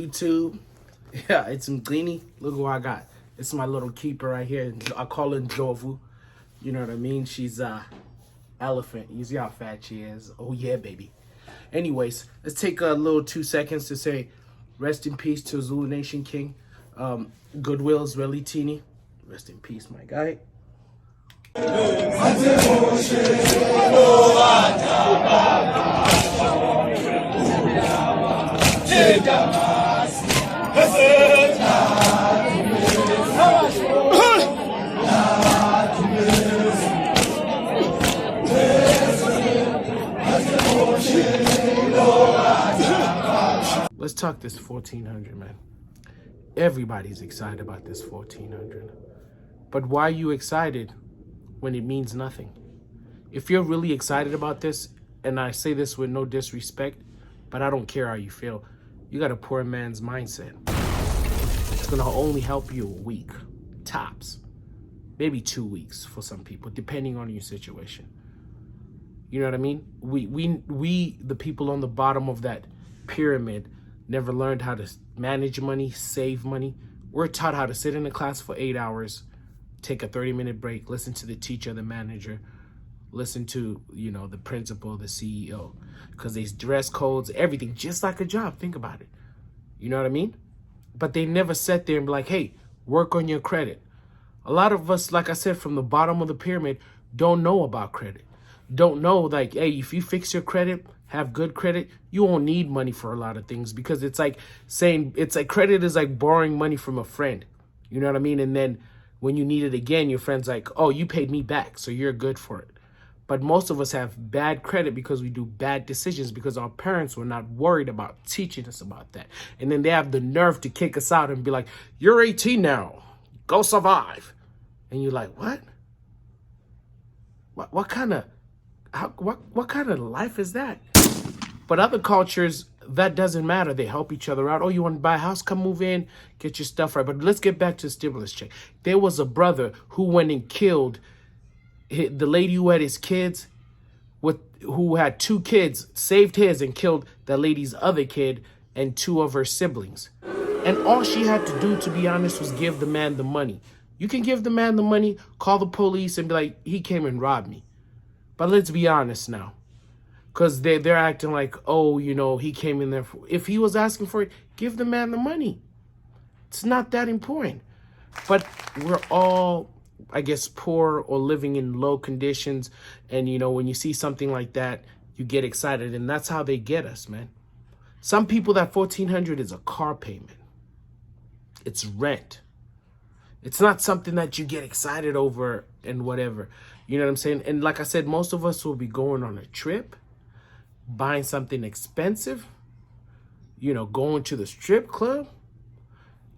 YouTube? Yeah, it's Mglini. Look who I got. It's my little keeper right here. I call her Jovu. You know what I mean? She's elephant. You see how fat she is. Oh yeah, baby. Anyways, let's take a little 2 seconds to say rest in peace to Zulunation King. Goodwill's really teeny. Rest in peace, my guy. Let's talk this 1400, man. Everybody's excited about this 1400. But why are you excited when it means nothing? If you're really excited about this, and I say this with no disrespect, but I don't care how you feel, you got a poor man's mindset. It's gonna only help you a week, tops. Maybe 2 weeks for some people, depending on your situation. You know what I mean? We the people on the bottom of that pyramid, never learned how to manage money, save money. We're taught how to sit in a class for 8 hours, take a 30-minute break, listen to the teacher, the manager, listen to, the principal, the CEO, because there's dress codes, everything, just like a job. Think about it. You know what I mean? But they never sat there and be like, hey, work on your credit. A lot of us, like I said, from the bottom of the pyramid, don't know about credit. Don't know, like, hey, if you fix your credit, have good credit, you won't need money for a lot of things, because it's like credit is like borrowing money from a friend. You know what I mean? And then when you need it again, your friend's like, oh, you paid me back, so you're good for it. But most of us have bad credit because we do bad decisions because our parents were not worried about teaching us about that. And then they have the nerve to kick us out and be like, you're 18 now, go survive. And you're like, what? What kind of life is that? But other cultures, that doesn't matter. They help each other out. Oh, you want to buy a house? Come move in, get your stuff right. But let's get back to the stimulus check. There was a brother who went and killed the lady who had his kids, who had 2 kids, saved his and killed that lady's other kid and 2 of her siblings. And all she had to do, to be honest, was give the man the money. You can give the man the money, call the police and be like, he came and robbed me. But let's be honest now. Because they're acting like, oh, he came in there. If he was asking for it, give the man the money. It's not that important. But we're all, I guess, poor or living in low conditions. And, when you see something like that, you get excited. And that's how they get us, man. Some people, that 1400 is a car payment. It's rent. It's not something that you get excited over and whatever. You know what I'm saying? And like I said, most of us will be going on a trip, buying something expensive, going to the strip club,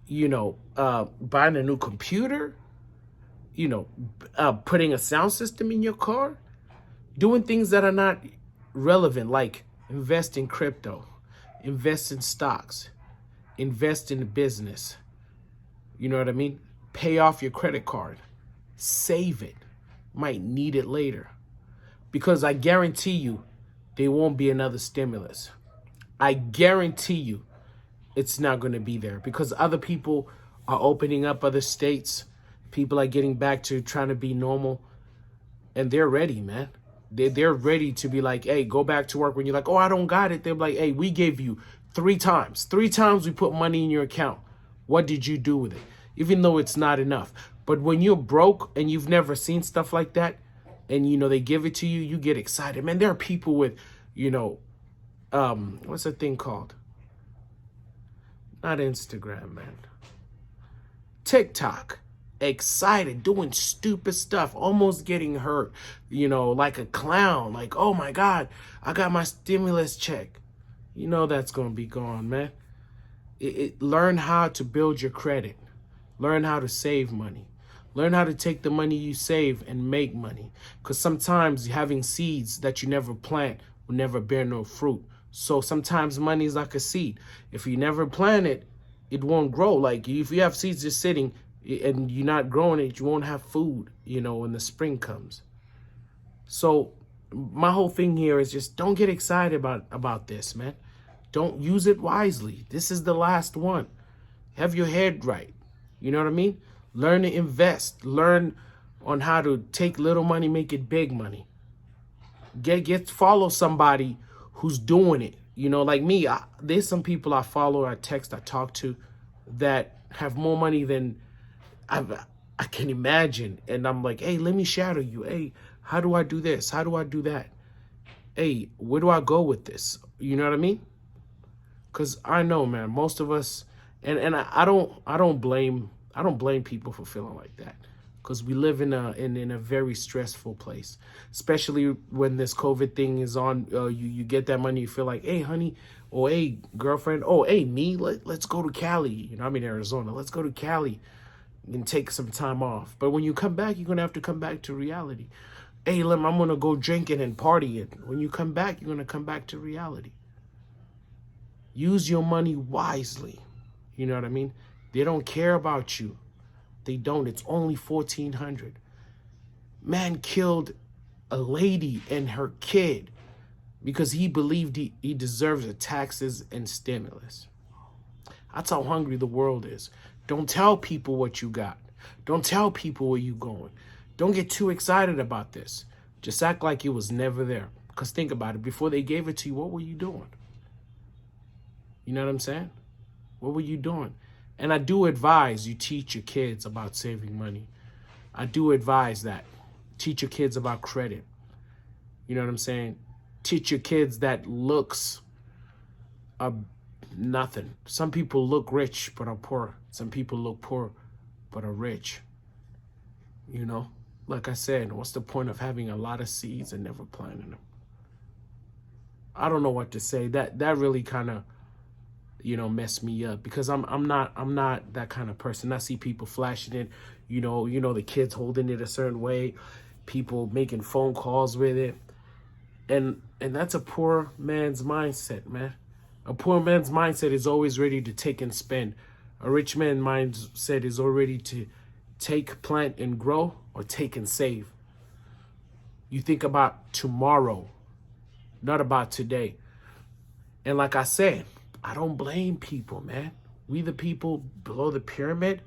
buying a new computer, putting a sound system in your car, doing things that are not relevant, like invest in crypto, invest in stocks, invest in business. You know what I mean? Pay off your credit card, save it. Might need it later, because I guarantee you there won't be another stimulus. I guarantee you it's not going to be there, because other people are opening up other states. People are getting back to trying to be normal, and they're ready, man. They're ready to be like, hey, go back to work. When you're like, oh, I don't got it, they're like, hey, we gave you 3 times. 3 times we put money in your account. What did you do with it? Even though it's not enough. But when you're broke and you've never seen stuff like that, and, they give it to you, you get excited. Man, there are people with, what's that thing called? Not Instagram, man. TikTok. Excited, doing stupid stuff, almost getting hurt, like a clown. Like, oh my God, I got my stimulus check. That's going to be gone, man. Learn how to build your credit. Learn how to save money. Learn how to take the money you save and make money. Because sometimes having seeds that you never plant will never bear no fruit. So sometimes money is like a seed. If you never plant it, it won't grow. Like if you have seeds just sitting and you're not growing it, you won't have food, when the spring comes. So my whole thing here is just don't get excited about this, man. Don't use it wisely. This is the last one. Have your head right. You know what I mean? Learn to invest. Learn on how to take little money, make it big money. Follow somebody who's doing it. You know, like me, there's some people I follow, I text, I talk to that have more money than I can imagine. And I'm like, hey, let me shadow you. Hey, how do I do this? How do I do that? Hey, where do I go with this? You know what I mean? Because I know, man, most of us, and I don't blame people for feeling like that, because we live in a very stressful place, especially when this COVID thing is on. You get that money, you feel like, hey, honey, or hey, girlfriend, oh, hey, me, let's go to Cali. You know, I'm in Arizona. Let's go to Cali and take some time off. But when you come back, you're gonna have to come back to reality. Hey, I'm gonna go drinking and partying. When you come back, you're gonna come back to reality. Use your money wisely. You know what I mean? They don't care about you. They don't. It's only $1,400. Man killed a lady and her kid because he believed he deserves the taxes and stimulus. That's how hungry the world is. Don't tell people what you got. Don't tell people where you going. Don't get too excited about this. Just act like it was never there. Because think about it. Before they gave it to you, what were you doing? You know what I'm saying? What were you doing? And I do advise you teach your kids about saving money. I do advise that. Teach your kids about credit. You know what I'm saying? Teach your kids that looks are nothing. Some people look rich but are poor. Some people look poor but are rich. You know? Like I said, what's the point of having a lot of seeds and never planting them? I don't know what to say. That really kind of, you know, mess me up, because I'm not that kind of person. I see people flashing it, you know, the kids holding it a certain way, people making phone calls with it. And that's a poor man's mindset, man. A poor man's mindset is always ready to take and spend. A rich man's mindset is already to take, plant, and grow, or take and save. You think about tomorrow, not about today. And like I said, I don't blame people, man. We the people below the pyramid,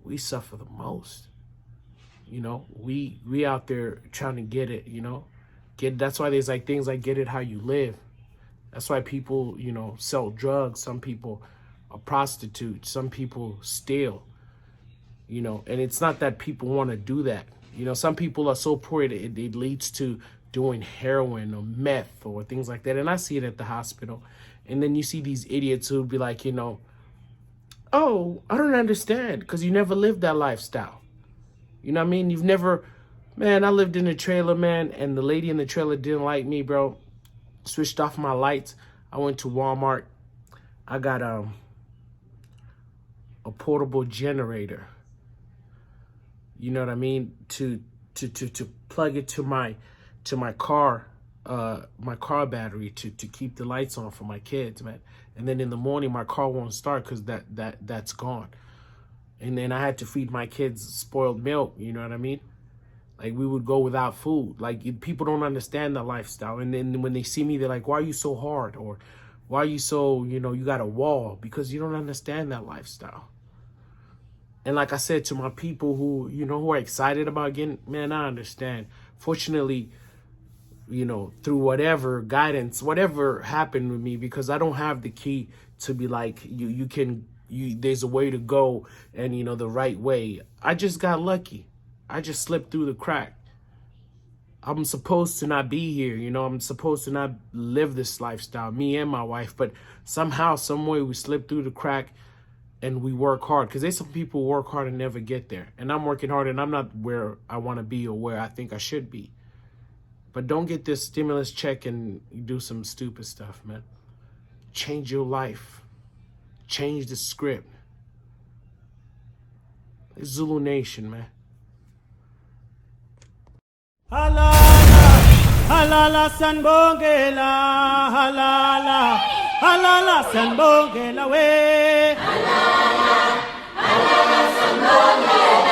we suffer the most. You know, we out there trying to get it, you know. That's why there's like things like get it how you live. That's why people, you know, sell drugs. Some people are prostitutes. Some people steal, you know. And it's not that people want to do that. You know, some people are so poor it leads to doing heroin or meth or things like that. And I see it at the hospital. And then you see these idiots who would be like, you know, oh, I don't understand, because you never lived that lifestyle. You know what I mean? You've never, man, I lived in a trailer, man, and the lady in the trailer didn't like me, bro. Switched off my lights. I went to Walmart. I got a portable generator. You know what I mean? To plug it to my car battery to keep the lights on for my kids, man. And then in the morning my car won't start because that's gone. And then I had to feed my kids spoiled milk, you know what I mean? Like, we would go without food. Like, people don't understand the lifestyle. And then when they see me, they're like, why are you so hard? Or why are you so, you know, you got a wall? Because you don't understand that lifestyle. And like I said, to my people who, you know, who are excited about getting, man, I understand. Fortunately, you know, through whatever guidance, whatever happened with me, because I don't have the key to be like, there's a way to go and, you know, the right way. I just got lucky. I just slipped through the crack. I'm supposed to not be here, you know, I'm supposed to not live this lifestyle, me and my wife, but somehow, some way we slip through the crack and we work hard, because there's some people who work hard and never get there. And I'm working hard and I'm not where I want to be or where I think I should be. But don't get this stimulus check and do some stupid stuff, man. Change your life. Change the script. It's Zulunation, man. Halala, halala sanbongela, halala, halala sanbongela we. Halala, halala sanbongela.